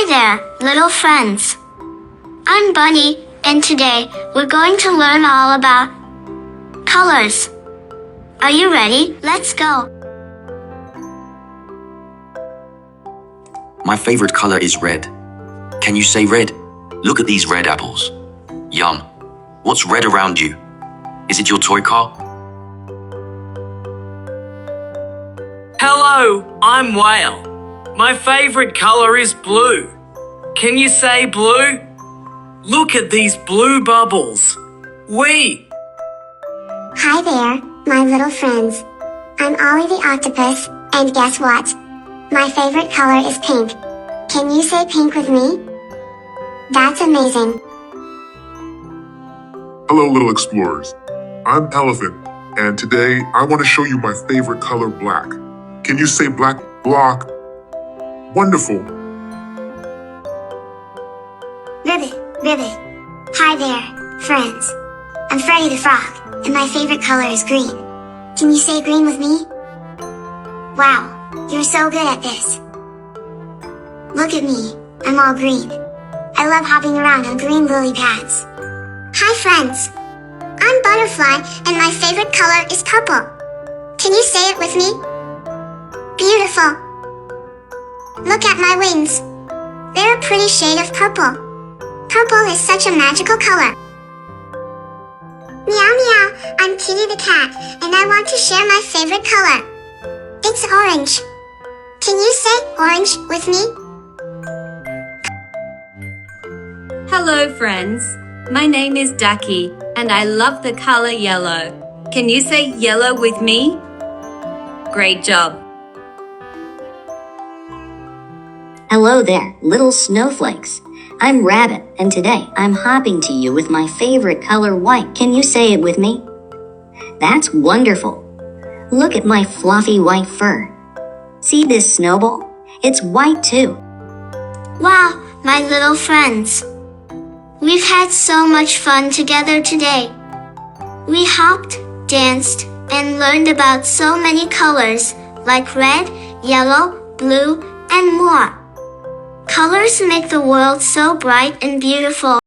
there, little friends. I'm Bunny, and today we're going to learn all about colors. Are you ready? Let's go. My favorite color is red. Can you say red? Look at these red apples. Yum. What's red around you? Is it your toy car? Hello, I'm Whale. My favorite color is blue. Can you say blue? Look at these blue bubbles. Wee! Hi there, my little friends. I'm Ollie the octopus, and guess what? My favorite color is pink. Can you say pink with me? That's amazing. Hello, little explorers. I'm Elephant, and today I want to show you my favorite color, black. Can you say black? Block. Wonderful. Ribbit. Hi there, friends. I'm Freddy the Frog, and my favorite color is green. Can you say green with me? Wow, you're so good at this. Look at me, I'm all green. I love hopping around on green lily pads. Hi friends. I'm Butterfly, and my favorite color is purple. Can you say it with me? Beautiful. Look at my wings. They're a pretty shade of purple. Purple is such a magical color. Meow meow, I'm Kitty the cat, and I want to share my favorite color. It's orange. Can you say orange with me? Hello friends, my name is Ducky and I love the color yellow. Can you say yellow with me? Great job. Hello there, little snowflakes. I'm Rabbit, and today I'm hopping to you with my favorite color, white. Can you say it with me? That's wonderful. Look at my fluffy white fur. See this snowball? It's white too. Wow, my little friends. We've had so much fun together today. We hopped, danced, and learned about so many colors, like red, yellow, blue, and more. Colors make the world so bright and beautiful.